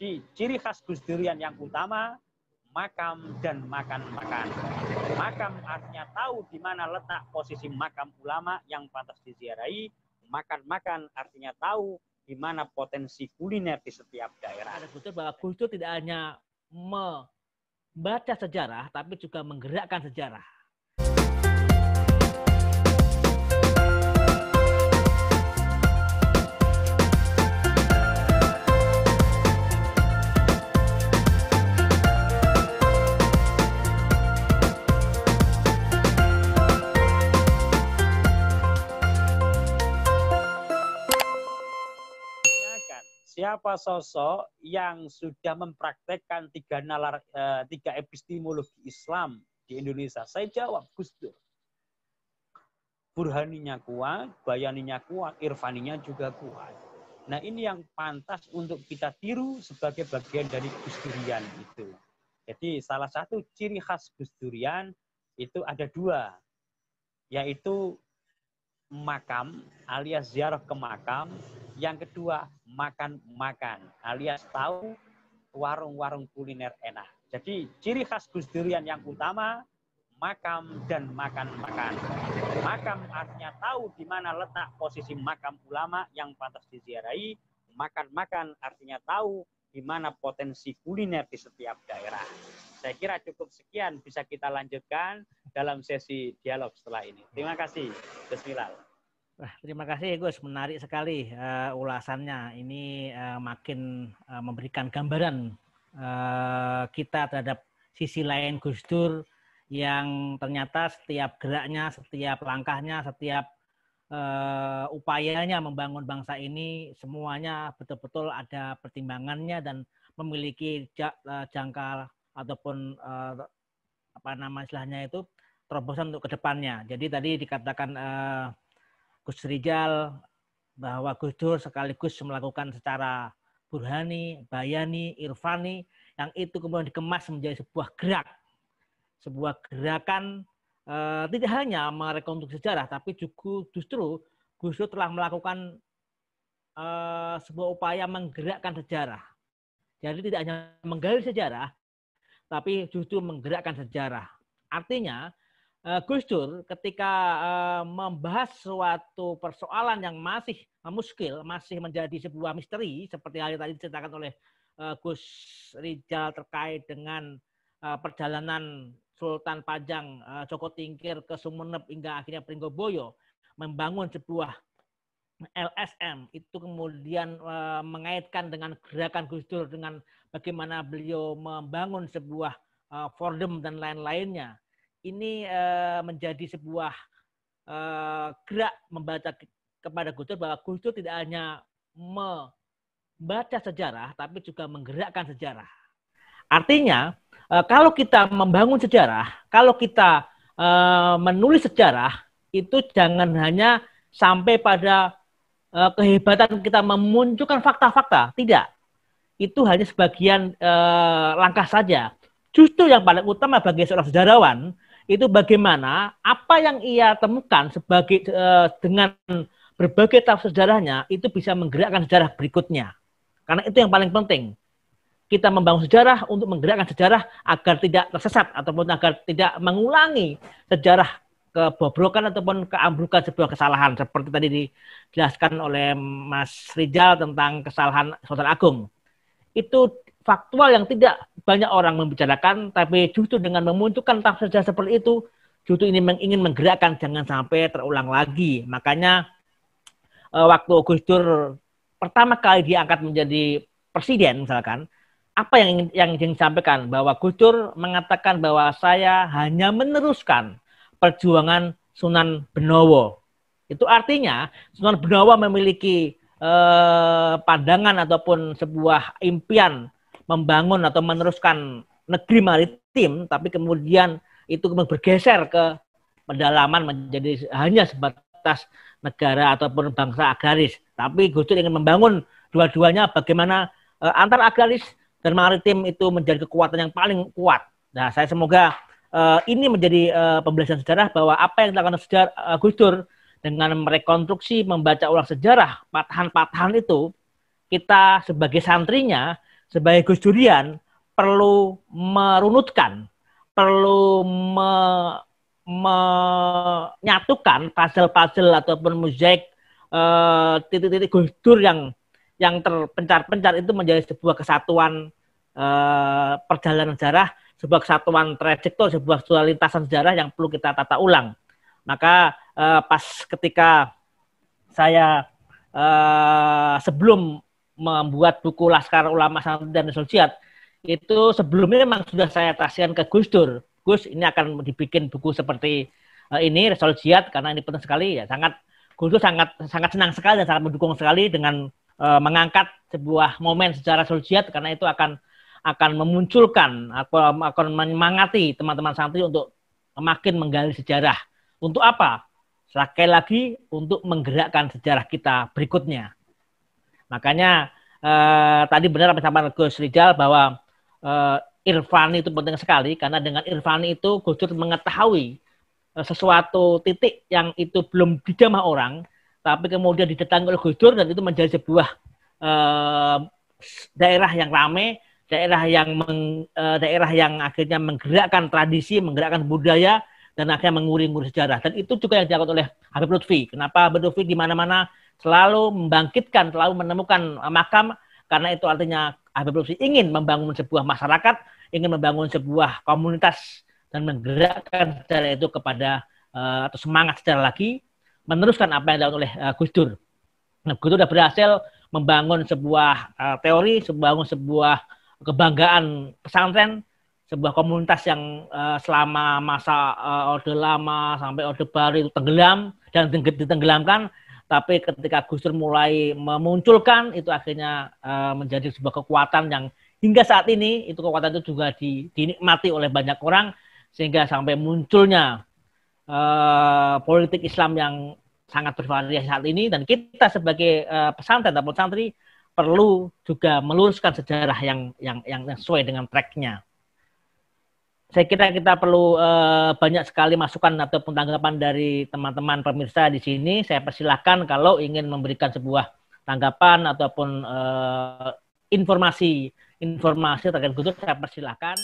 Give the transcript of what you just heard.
Jadi ciri khas Gus Durian yang utama makam dan makan-makan. Makam artinya tahu di mana letak posisi makam ulama yang pantas diziarahi. Makan-makan artinya tahu di mana potensi kuliner di setiap daerah. Ada Gus Dur bahwa Gus Dur tidak hanya membaca sejarah, tapi juga menggerakkan sejarah. Siapa sosok yang sudah mempraktekkan tiga epistemologi Islam di Indonesia? Saya jawab Gus Dur. Burhaninya kuat, bayaninya kuat, irfaninya juga kuat. Nah ini yang pantas untuk kita tiru sebagai bagian dari Gus Durian itu. Jadi salah satu ciri khas Gus Durian itu ada dua, yaitu makam alias ziarah ke makam. Yang kedua, makan-makan alias tahu warung-warung kuliner enak. Jadi ciri khas Gus Durian yang utama makam dan makan-makan. Makam artinya tahu di mana letak posisi makam ulama yang pantas diziarahi. Makan-makan artinya tahu di mana potensi kuliner di setiap daerah. Saya kira cukup sekian, bisa kita lanjutkan dalam sesi dialog setelah ini. Terima kasih. Bismillah. Wah, terima kasih Gus, menarik sekali ulasannya. Ini makin memberikan gambaran kita terhadap sisi lain Gus Dur yang ternyata setiap geraknya, setiap langkahnya, setiap upayanya membangun bangsa ini semuanya betul-betul ada pertimbangannya dan memiliki jangka ataupun apa nama istilahnya itu terobosan untuk kedepannya. Jadi tadi dikatakan Gus Rijal bahwa Gus Dur sekaligus melakukan secara burhani, bayani, irfani, yang itu kemudian dikemas menjadi sebuah gerak, sebuah gerakan tidak hanya merekonstruksi sejarah, tapi juga justru Gus Dur telah melakukan sebuah upaya menggerakkan sejarah. Jadi tidak hanya menggali sejarah, tapi justru menggerakkan sejarah. Artinya Gus Dur ketika membahas suatu persoalan yang masih muskil, masih menjadi sebuah misteri, seperti hal yang tadi diceritakan oleh Gus Rijal terkait dengan perjalanan Sultan Pajang Joko Tingkir ke Sumeneb hingga akhirnya Pringgoboyo membangun sebuah LSM, itu kemudian mengaitkan dengan gerakan Gus Dur dengan bagaimana beliau membangun sebuah Fordem dan lain-lainnya. Ini menjadi sebuah gerak membaca kepada Gus Dur bahwa Gus Dur tidak hanya membaca sejarah, tapi juga menggerakkan sejarah. Artinya, kalau kita membangun sejarah, kalau kita menulis sejarah, itu jangan hanya sampai pada kehebatan kita memunculkan fakta-fakta. Tidak. Itu hanya sebagian langkah saja. Justru yang paling utama bagi seorang sejarawan, itu bagaimana apa yang ia temukan sebagai dengan berbagai tahap sejarahnya itu bisa menggerakkan sejarah berikutnya. Karena itu yang paling penting. Kita membangun sejarah untuk menggerakkan sejarah agar tidak tersesat ataupun agar tidak mengulangi sejarah kebobrokan ataupun keambrukan sebuah kesalahan seperti tadi dijelaskan oleh Mas Rijal tentang kesalahan Sultan Agung. Itu faktual yang tidak banyak orang membicarakan, tapi justru dengan memunculkan tahap sejarah seperti itu, justru ini ingin menggerakkan jangan sampai terulang lagi. Makanya waktu Gus Dur pertama kali diangkat menjadi presiden misalkan, apa yang ingin disampaikan? Bahwa Gus Dur mengatakan bahwa saya hanya meneruskan perjuangan Sunan Benowo. Itu artinya Sunan Benowo memiliki pandangan ataupun sebuah impian membangun atau meneruskan negeri maritim, tapi kemudian itu bergeser ke pedalaman menjadi hanya sebatas negara ataupun bangsa agraris. Tapi Gus Dur ingin membangun dua-duanya bagaimana antara agraris dan maritim itu menjadi kekuatan yang paling kuat. Nah, saya semoga ini menjadi pembelajaran sejarah bahwa apa yang dilakukan Gus Dur dengan merekonstruksi, membaca ulang sejarah, patahan-patahan itu, kita sebagai santrinya sebagai Gus Durian perlu merunutkan, perlu menyatukan puzzle-puzzle ataupun mozaik titik-titik Gus Dur yang terpencar-pencar itu menjadi sebuah kesatuan perjalanan sejarah, sebuah kesatuan trajektor, sebuah lintasan sejarah yang perlu kita tata ulang. Maka pas ketika saya sebelum membuat buku Laskar Ulama Santri dan Risol Jihad, itu sebelumnya memang sudah saya tasihkan ke Gus Dur. Gus, ini akan dibikin buku seperti ini, Risol Jihad, karena ini penting sekali. Ya, Gus Dur sangat senang sekali dan sangat mendukung sekali dengan mengangkat sebuah momen sejarah Risol Jihad, karena itu akan memunculkan, akan menyemangati teman-teman santri untuk makin menggali sejarah. Untuk apa? Sekali lagi, untuk menggerakkan sejarah kita berikutnya. Makanya tadi benar apa disampaikan Gus Rizal bahwa irfani itu penting sekali, karena dengan irfani itu Gus Dur mengetahui sesuatu titik yang itu belum dijamah orang, tapi kemudian didatangi oleh Gus Dur dan itu menjadi sebuah daerah yang ramai, daerah yang akhirnya menggerakkan tradisi, menggerakkan budaya, dan akhirnya menguri-nguri sejarah. Dan itu juga yang dilakukan oleh Habib Lutfi. Kenapa Habib Lutfi di mana-mana selalu membangkitkan, selalu menemukan makam, karena itu artinya Habib Lutfi ingin membangun sebuah masyarakat, ingin membangun sebuah komunitas, dan menggerakkan sejarah itu kepada atau semangat sejarah lagi, meneruskan apa yang dilakukan oleh Gus Dur. Nah, Gus Dur sudah berhasil membangun sebuah teori, membangun sebuah kebanggaan pesantren, sebuah komunitas yang selama masa Orde Lama sampai Orde Baru itu tenggelam dan ditenggelamkan. Tapi ketika Gus Dur mulai memunculkan, itu akhirnya menjadi sebuah kekuatan yang hingga saat ini, itu kekuatan itu juga dinikmati oleh banyak orang, sehingga sampai munculnya politik Islam yang sangat bervariasi saat ini. Dan kita sebagai pesantren ataupun santri perlu juga meluruskan sejarah yang sesuai dengan tracknya. Saya kira kita perlu banyak sekali masukan ataupun tanggapan dari teman-teman pemirsa di sini. Saya persilahkan kalau ingin memberikan sebuah tanggapan ataupun informasi terkait Gus Dur, saya persilahkan.